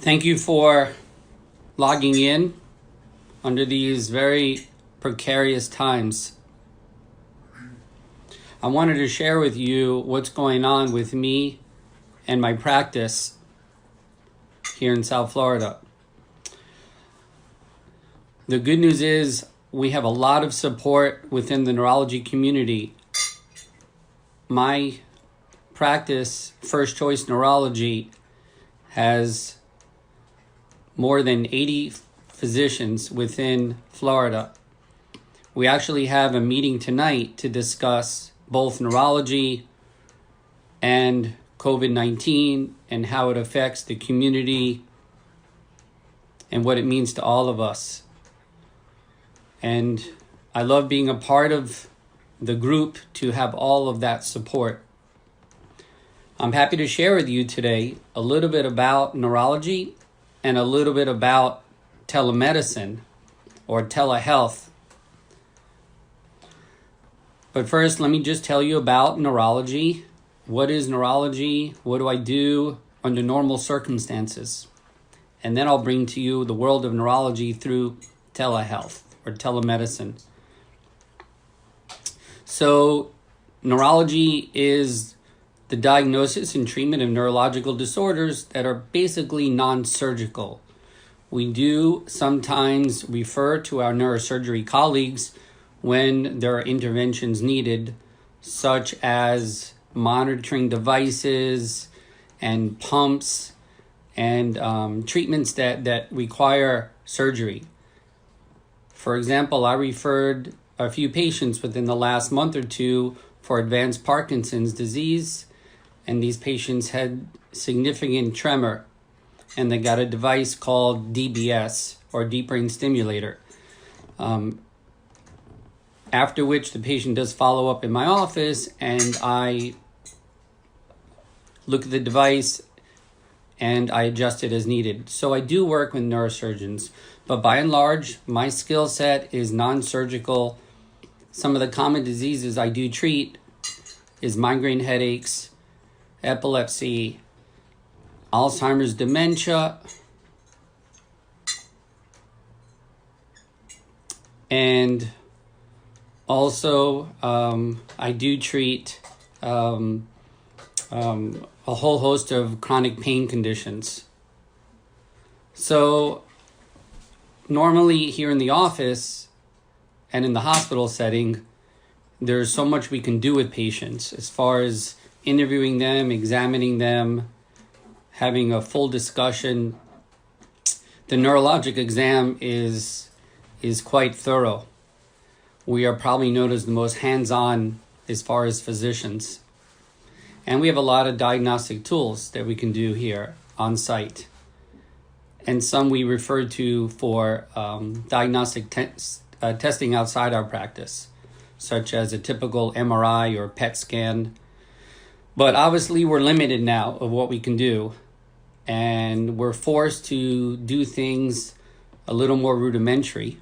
Thank you for logging in under these very precarious times. I wanted to share with you what's going on with me and my practice here in South Florida. The good news is we have a lot of support within the neurology community. My practice, First Choice Neurology, has more than 80 physicians within Florida. We actually have a meeting tonight to discuss both neurology and COVID-19 and how it affects the community and what it means to all of us. And I love being a part of the group to have all of that support. I'm happy to share with you today a little bit about neurology and a little bit about telemedicine or telehealth. But first, let me just tell you about neurology. What is neurology? What do I do under normal circumstances? And then I'll bring to you the world of neurology through telehealth or telemedicine. So, neurology is the diagnosis and treatment of neurological disorders that are basically non-surgical. We do sometimes refer to our neurosurgery colleagues when there are interventions needed, such as monitoring devices and pumps and treatments that require surgery. For example, I referred a few patients within the last month or two for advanced Parkinson's disease, and these patients had significant tremor, and they got a device called DBS, or deep brain stimulator. After which the patient does follow up in my office, and I look at the device and I adjust it as needed. So I do work with neurosurgeons, but by and large, my skill set is non-surgical. Some of the common diseases I do treat is migraine headaches, epilepsy, Alzheimer's dementia, and also I do treat a whole host of chronic pain conditions. So normally here in the office and in the hospital setting, there's so much we can do with patients as far as interviewing them, examining them, having a full discussion. The neurologic exam is quite thorough. We are probably known as the most hands-on as far as physicians. And we have a lot of diagnostic tools that we can do here on site. And some we refer to for diagnostic testing outside our practice, such as a typical MRI or PET scan. But obviously we're limited now of what we can do, and we're forced to do things a little more rudimentary.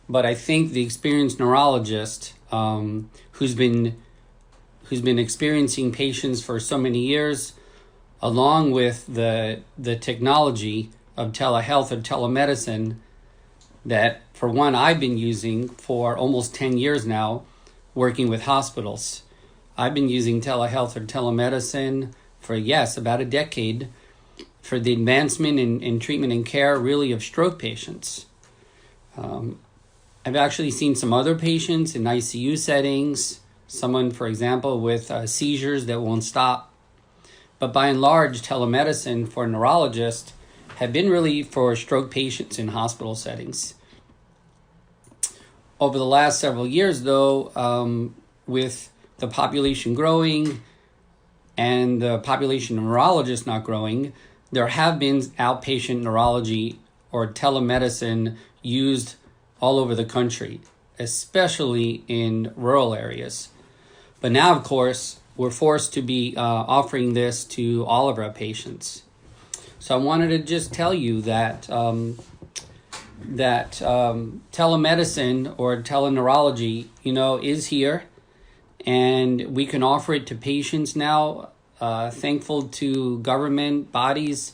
But I think the experienced neurologist who's been experiencing patients for so many years, along with the technology of telehealth or telemedicine that, for one, I've been using for almost 10 years now, working with hospitals. I've been using telehealth or telemedicine for, about a decade for the advancement in treatment and care, really, of stroke patients. I've actually seen some other patients in ICU settings, someone, for example, with seizures that won't stop. But by and large, telemedicine for neurologists have been really for stroke patients in hospital settings. Over the last several years, though, with the population growing and the population of neurologists not growing, there have been outpatient neurology or telemedicine used all over the country, especially in rural areas. But now, of course, we're forced to be offering this to all of our patients. So I wanted to just tell you that telemedicine or teleneurology, is here, and we can offer it to patients now. Thankful to government bodies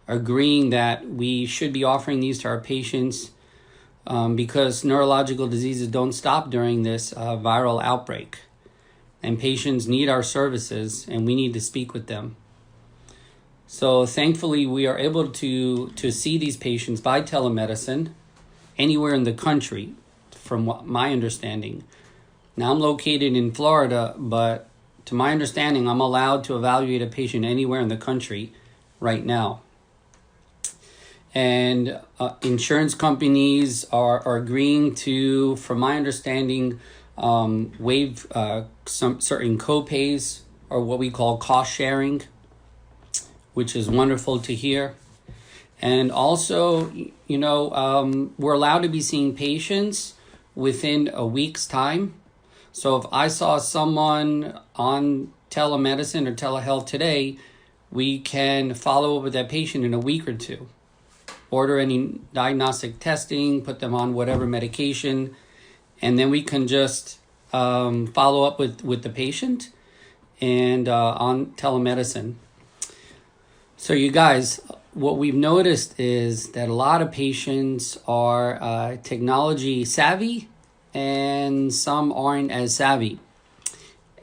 agreeing that we should be offering these to our patients because neurological diseases don't stop during this viral outbreak. And patients need our services, and we need to speak with them. So thankfully, we are able to see these patients by telemedicine anywhere in the country, from what my understanding. Now, I'm located in Florida, but to my understanding, I'm allowed to evaluate a patient anywhere in the country right now. And insurance companies are agreeing to, from my understanding, waive some certain co-pays, or what we call cost sharing, which is wonderful to hear. And also, we're allowed to be seeing patients within a week's time. So if I saw someone on telemedicine or telehealth today, we can follow up with that patient in a week or two. Order any diagnostic testing, put them on whatever medication, and then we can just follow up with the patient and on telemedicine. So you guys, what we've noticed is that a lot of patients are technology savvy and some aren't as savvy.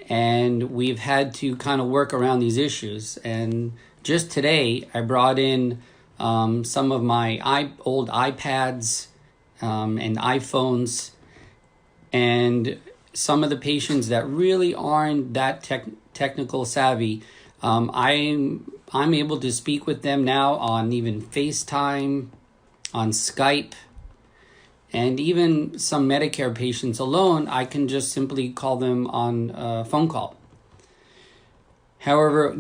And we've had to kind of work around these issues. And just today, I brought in some of my old iPads and iPhones, and some of the patients that really aren't that technical savvy, I'm able to speak with them now on even FaceTime, on Skype, and even some Medicare patients alone, I can just simply call them on a phone call. However,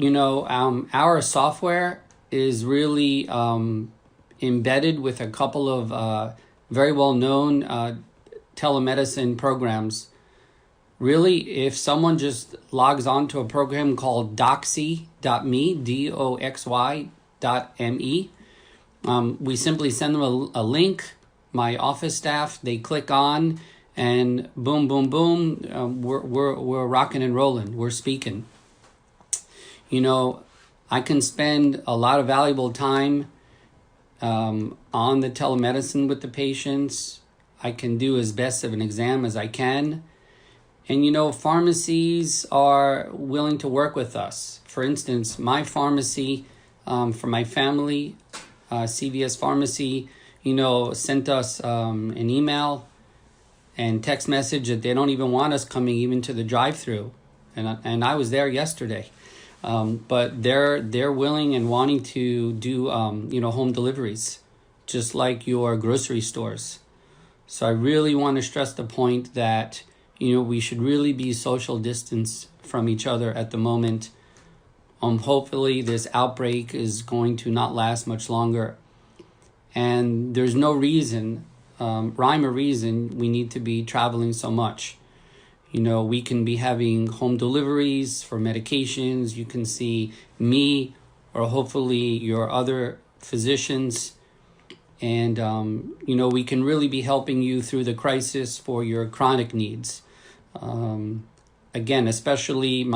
our software is really embedded with a couple of very well-known telemedicine programs. Really, if someone just logs on to a program called doxy.me, doxy.me, we simply send them a link. My office staff, they click on, and boom, boom, boom, we're rocking and rolling. We're speaking. I can spend a lot of valuable time on the telemedicine with the patients. I can do as best of an exam as I can. And, pharmacies are willing to work with us. For instance, my pharmacy for my family, CVS Pharmacy, sent us an email and text message that they don't even want us coming even to the drive-through. And I was there yesterday. But they're willing and wanting to do, home deliveries, just like your grocery stores. So I really want to stress the point that, we should really be social distance from each other at the moment. Hopefully this outbreak is going to not last much longer. And there's no reason, rhyme or reason, we need to be traveling so much. We can be having home deliveries for medications. You can see me or hopefully your other physicians. And, we can really be helping you through the crisis for your chronic needs. Again, especially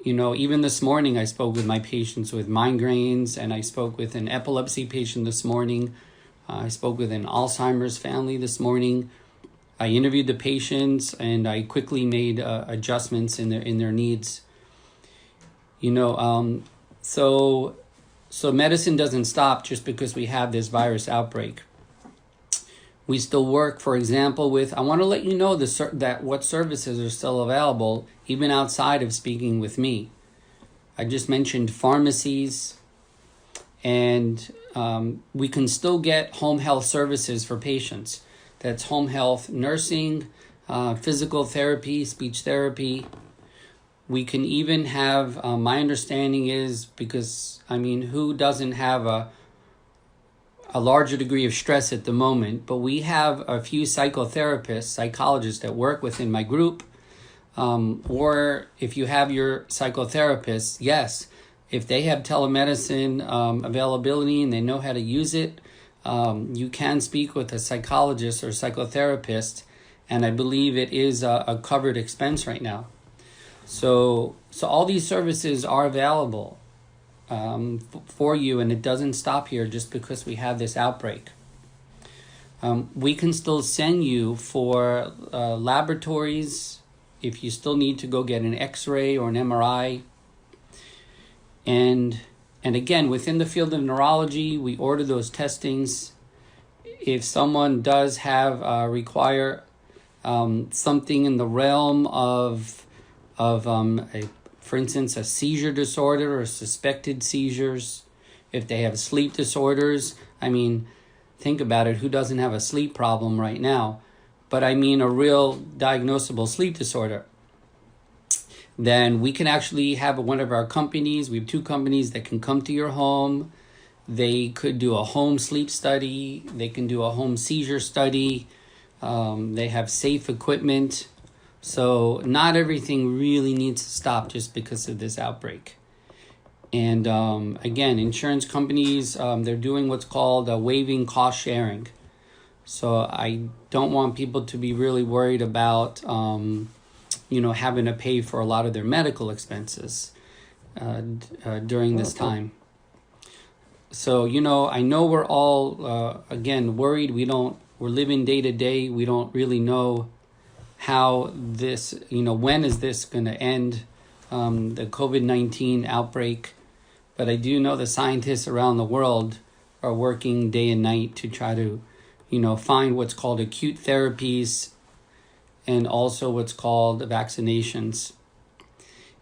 even this morning, I spoke with my patients with migraines, and I spoke with an epilepsy patient this morning. I spoke with an Alzheimer's family this morning. I interviewed the patients, and I quickly made adjustments in their needs. So medicine doesn't stop just because we have this virus outbreak. We still work, for example, I want to let you know that what services are still available, even outside of speaking with me. I just mentioned pharmacies, and we can still get home health services for patients. That's home health nursing, physical therapy, speech therapy. We can even have, my understanding is, because, who doesn't have a larger degree of stress at the moment, but we have a few psychotherapists, psychologists that work within my group. Or if you have your psychotherapist, yes, if they have telemedicine availability and they know how to use it, you can speak with a psychologist or psychotherapist, and I believe it is a covered expense right now. So all these services are available. for you, and it doesn't stop here just because we have this outbreak. We can still send you for laboratories if you still need to go get an X-ray or an MRI. And again, within the field of neurology, we order those testings. If someone does have require something in the realm of for instance, a seizure disorder or suspected seizures, if they have sleep disorders, I mean, think about it, who doesn't have a sleep problem right now? But I mean a real diagnosable sleep disorder. Then we can actually have one of our companies. We have 2 companies that can come to your home. They could do a home sleep study. They can do a home seizure study. They have safe equipment. So not everything really needs to stop just because of this outbreak. And again, insurance companies, they're doing what's called waiving cost sharing. So I don't want people to be really worried about, having to pay for a lot of their medical expenses during this time. So, I know we're all, again, worried. We're living day to day. We don't really know how this, when is this going to end, the COVID-19 outbreak. But I do know the scientists around the world are working day and night to try to, find what's called acute therapies and also what's called vaccinations.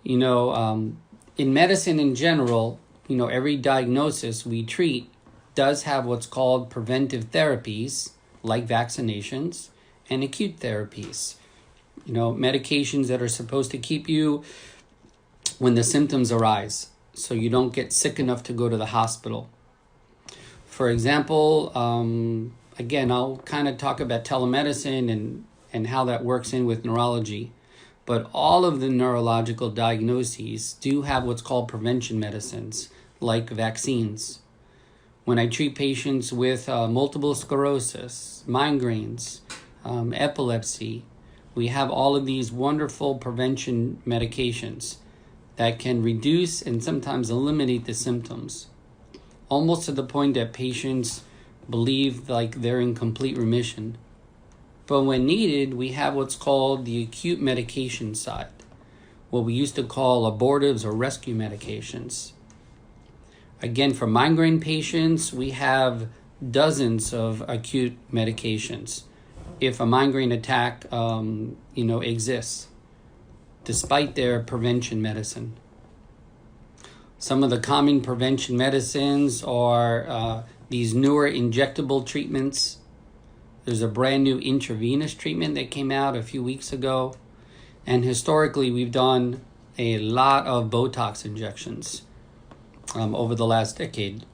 In medicine in general, every diagnosis we treat does have what's called preventive therapies, like vaccinations, and acute therapies. Medications that are supposed to keep you when the symptoms arise, so you don't get sick enough to go to the hospital. For example, again, I'll kind of talk about telemedicine and how that works in with neurology. But all of the neurological diagnoses do have what's called prevention medicines, like vaccines. When I treat patients with multiple sclerosis, migraines, epilepsy, we have all of these wonderful prevention medications that can reduce and sometimes eliminate the symptoms, almost to the point that patients believe like they're in complete remission. But when needed, we have what's called the acute medication side, what we used to call abortives or rescue medications. Again, for migraine patients, we have dozens of acute medications if a migraine attack, exists, despite their prevention medicine. Some of the common prevention medicines are these newer injectable treatments. There's a brand new intravenous treatment that came out a few weeks ago. And historically, we've done a lot of Botox injections over the last decade.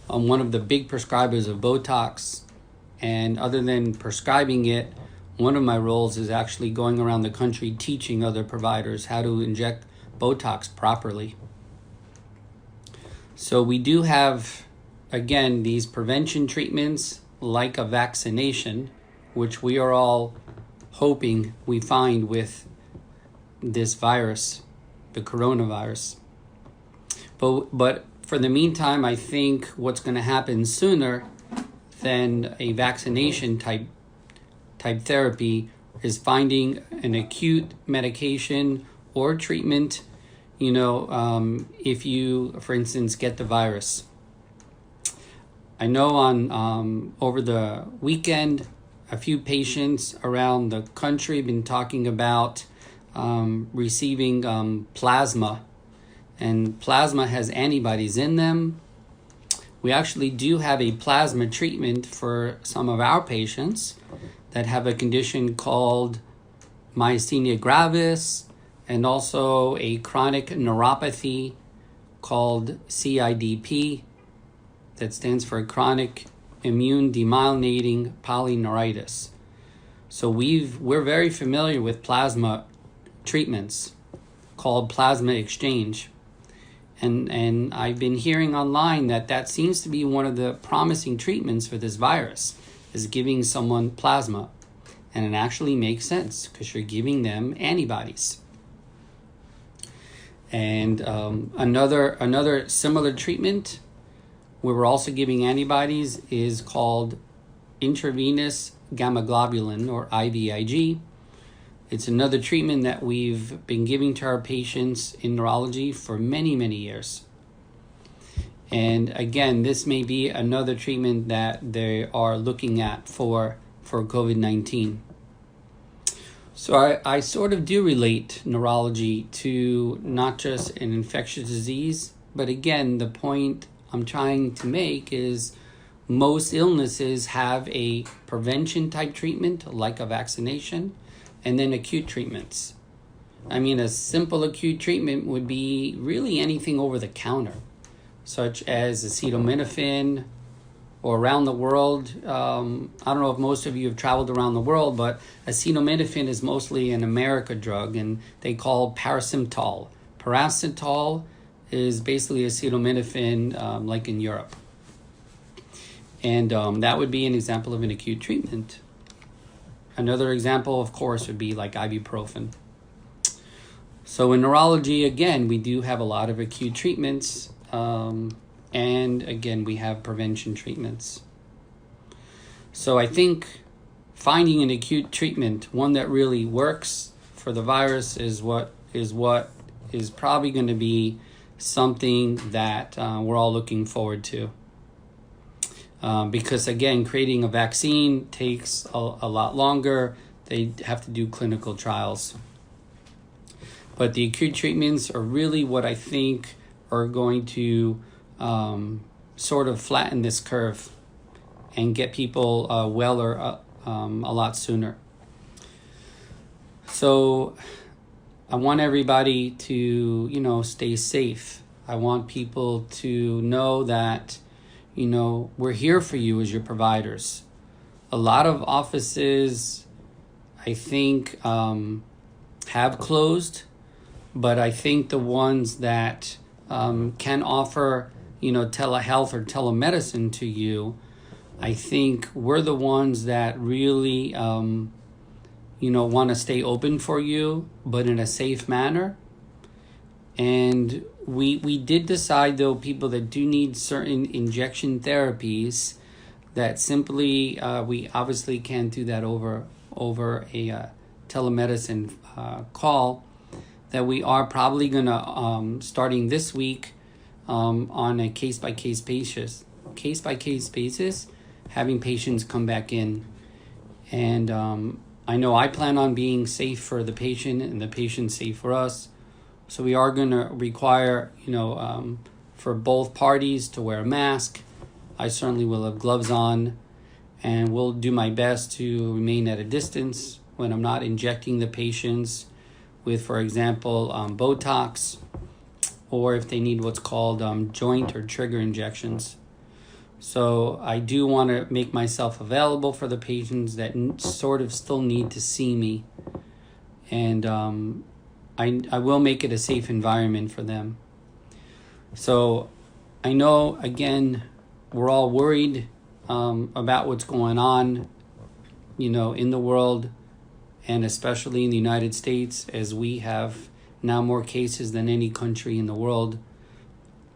I'm one of the big prescribers of Botox. And other than prescribing it, one of my roles is actually going around the country teaching other providers how to inject Botox properly. So we do have, again, these prevention treatments like a vaccination, which we are all hoping we find with this virus, the coronavirus. But for the meantime, I think what's going to happen sooner than a vaccination type therapy is finding an acute medication or treatment, if you, for instance, get the virus. I know on over the weekend, a few patients around the country have been talking about receiving plasma. And plasma has antibodies in them. We actually do have a plasma treatment for some of our patients that have a condition called myasthenia gravis and also a chronic neuropathy called CIDP, that stands for chronic immune demyelinating polyneuritis. So we're very familiar with plasma treatments called plasma exchange. And I've been hearing online that seems to be one of the promising treatments for this virus, is giving someone plasma. And it actually makes sense because you're giving them antibodies. And another similar treatment where we're also giving antibodies is called intravenous gamma globulin, or IVIG. It's another treatment that we've been giving to our patients in neurology for many, many years. And again, this may be another treatment that they are looking at for COVID-19. So I sort of do relate neurology to not just an infectious disease, but again, the point I'm trying to make is most illnesses have a prevention type treatment, like a vaccination, and then acute treatments. I mean, a simple acute treatment would be really anything over the counter, such as acetaminophen, or around the world. I don't know if most of you have traveled around the world, but acetaminophen is mostly an America drug, and they call paracetamol. Paracetamol is basically acetaminophen, like in Europe. And that would be an example of an acute treatment. Another example, of course, would be like ibuprofen. So in neurology, again, we do have a lot of acute treatments. And again, we have prevention treatments. So I think finding an acute treatment, one that really works for the virus, is what is probably going to be something that we're all looking forward to. Because again, creating a vaccine takes a lot longer. They have to do clinical trials. But the acute treatments are really what I think are going to sort of flatten this curve and get people well a lot sooner. So I want everybody to, stay safe. I want people to know that, we're here for you as your providers. A lot of offices, I think, have closed, but I think the ones that can offer telehealth or telemedicine to you, I think we're the ones that really, want to stay open for you, but in a safe manner. And we did decide, though, people that do need certain injection therapies, that simply we obviously can't do that over a telemedicine call, that we are probably going to, starting this week, on a case-by-case basis, having patients come back in. And I know I plan on being safe for the patient and the patient safe for us. So we are going to require, for both parties to wear a mask. I certainly will have gloves on, and will do my best to remain at a distance when I'm not injecting the patients with, for example, Botox, or if they need what's called joint or trigger injections. So I do want to make myself available for the patients that sort of still need to see me. And I will make it a safe environment for them. So I know, again, we're all worried about what's going on, in the world, and especially in the United States, as we have now more cases than any country in the world.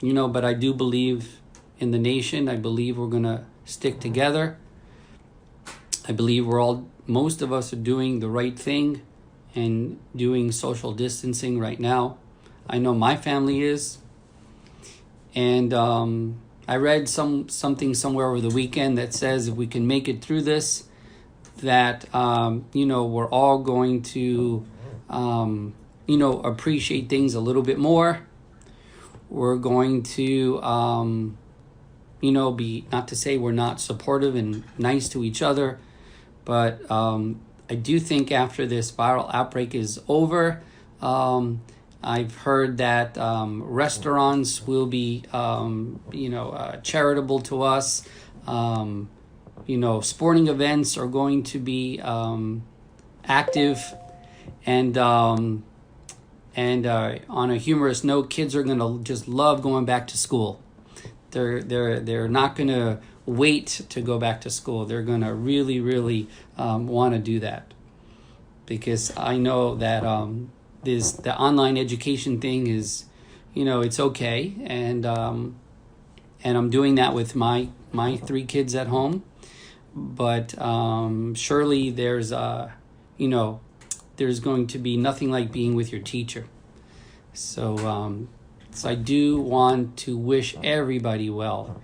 But I do believe in the nation. I believe we're going to stick together. I believe most of us are doing the right thing and doing social distancing right now. I know my family is. And I read something somewhere over the weekend that says if we can make it through this, that, we're all going to, appreciate things a little bit more. We're going to, be, not to say we're not supportive and nice to each other, but I do think after this viral outbreak is over, I've heard that restaurants will be, charitable to us. Sporting events are going to be active, and on a humorous note, kids are going to just love going back to school. They're not going to wait to go back to school. They're going to really, really want to do that, because I know that the online education thing is it's okay. And I'm doing that with my 3 kids at home. But surely there's going to be nothing like being with your teacher. So I do want to wish everybody well.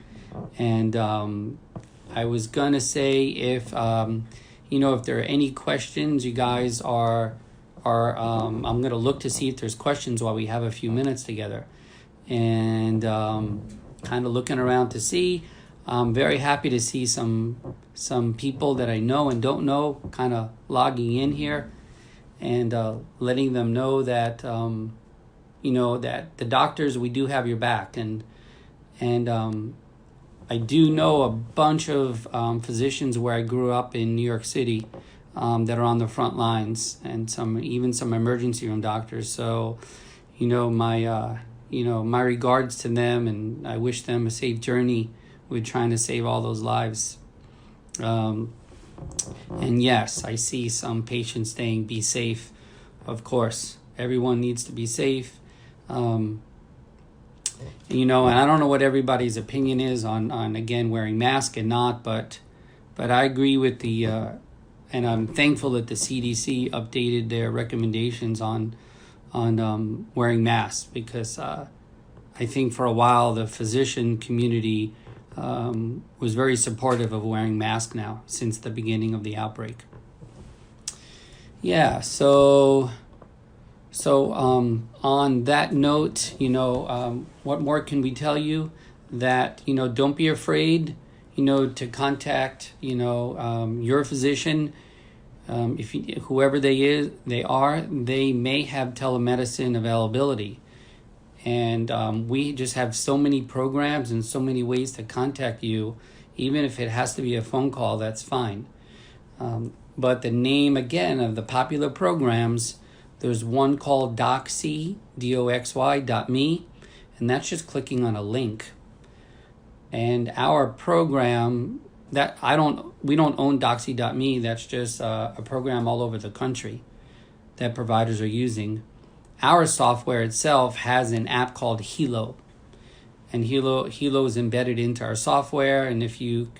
And I was gonna say, if there are any questions, you guys are I'm gonna look to see if there's questions while we have a few minutes together, and kind of looking around to see. I'm very happy to see some people that I know and don't know kind of logging in here, and letting them know that that the doctors, we do have your back, and I do know a bunch of physicians where I grew up in New York City that are on the front lines, and some emergency room doctors. So, my regards to them, and I wish them a safe journey with trying to save all those lives. And yes, I see some patients saying, "Be safe." Of course, everyone needs to be safe. And I don't know what everybody's opinion is on again wearing masks and not, but I agree with the and I'm thankful that the CDC updated their recommendations on wearing masks, because I think for a while the physician community was very supportive of wearing masks now since the beginning of the outbreak. Yeah, so on that note, what more can we tell you? That, don't be afraid, to contact, your physician. Whoever they may have telemedicine availability. And we just have so many programs and so many ways to contact you. Even if it has to be a phone call, that's fine. But the name, again, of the popular programs, there's one called Doxy, DOXY.me, and that's just clicking on a link. And our program, we don't own Doxy.me, that's just a program all over the country that providers are using. Our software itself has an app called Hilo, and Hilo is embedded into our software. And if you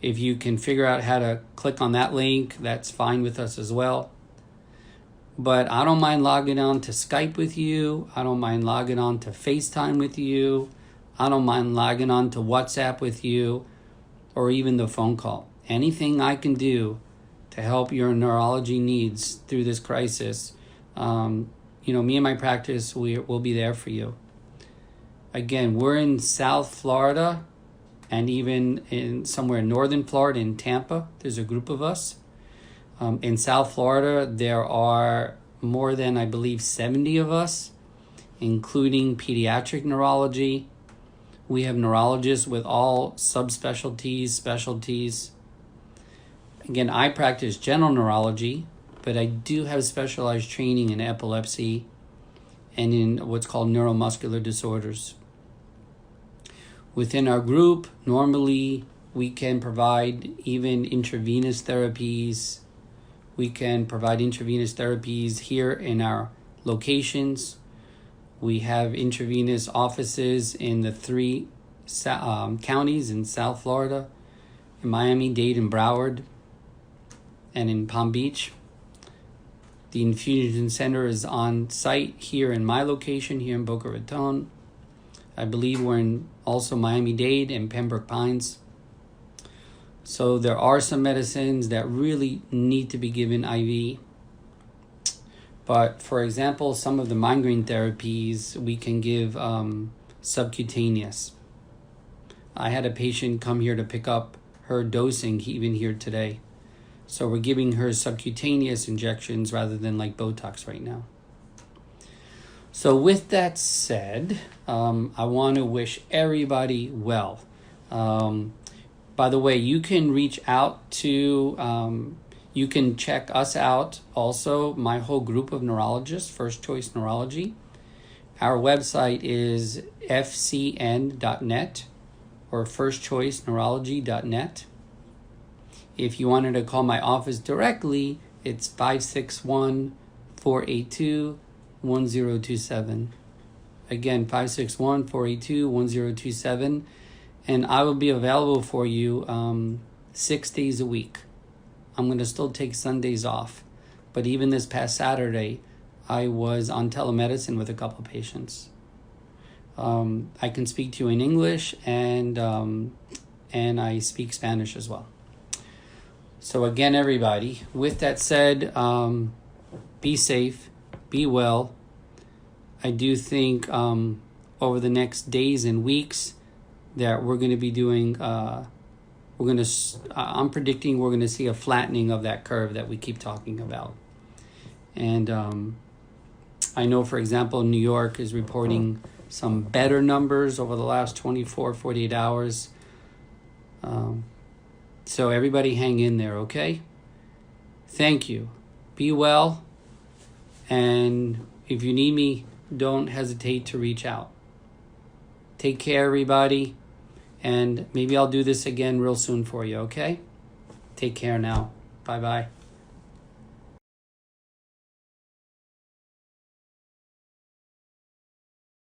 can figure out how to click on that link, that's fine with us as well. But I don't mind logging on to Skype with you. I don't mind logging on to FaceTime with you. I don't mind logging on to WhatsApp with you, or even the phone call. Anything I can do to help your neurology needs through this crisis, me and my practice, we'll be there for you. Again, we're in South Florida, and even in somewhere in northern Florida, in Tampa, there's a group of us. In South Florida, there are more than, I believe, 70 of us, including pediatric neurology. We have neurologists with all subspecialties, specialties. Again, I practice general neurology, but I do have specialized training in epilepsy and in what's called neuromuscular disorders. Within our group, normally we can provide even intravenous therapies. We can provide intravenous therapies here in our locations. We have intravenous offices in the 3 counties in South Florida, in Miami-Dade and Broward, and in Palm Beach. The Infusion Center is on site here in my location, here in Boca Raton. I believe we're in also Miami-Dade and Pembroke Pines. So there are some medicines that really need to be given IV. But for example, some of the migraine therapies we can give subcutaneous. I had a patient come here to pick up her dosing, even here today. So we're giving her subcutaneous injections rather than like Botox right now. So with that said, I want to wish everybody well. By the way, you can reach out to, you can check us out also, my whole group of neurologists, First Choice Neurology. Our website is fcn.net or firstchoiceneurology.net. If you wanted to call my office directly, it's 561-482-1027. Again, 561-482-1027. And I will be available for you 6 days a week. I'm going to still take Sundays off. But even this past Saturday, I was on telemedicine with a couple patients. I can speak to you in English, and I speak Spanish as well. So again, everybody, with that said, be safe, be well. I do think over the next days and weeks that we're going to be doing, I'm predicting we're going to see a flattening of that curve that we keep talking about. And I know, for example, New York is reporting some better numbers over the last 24, 48 hours. So everybody hang in there, okay? Thank you. Be well. And if you need me, don't hesitate to reach out. Take care, everybody. And maybe I'll do this again real soon for you, okay? Take care now. Bye-bye.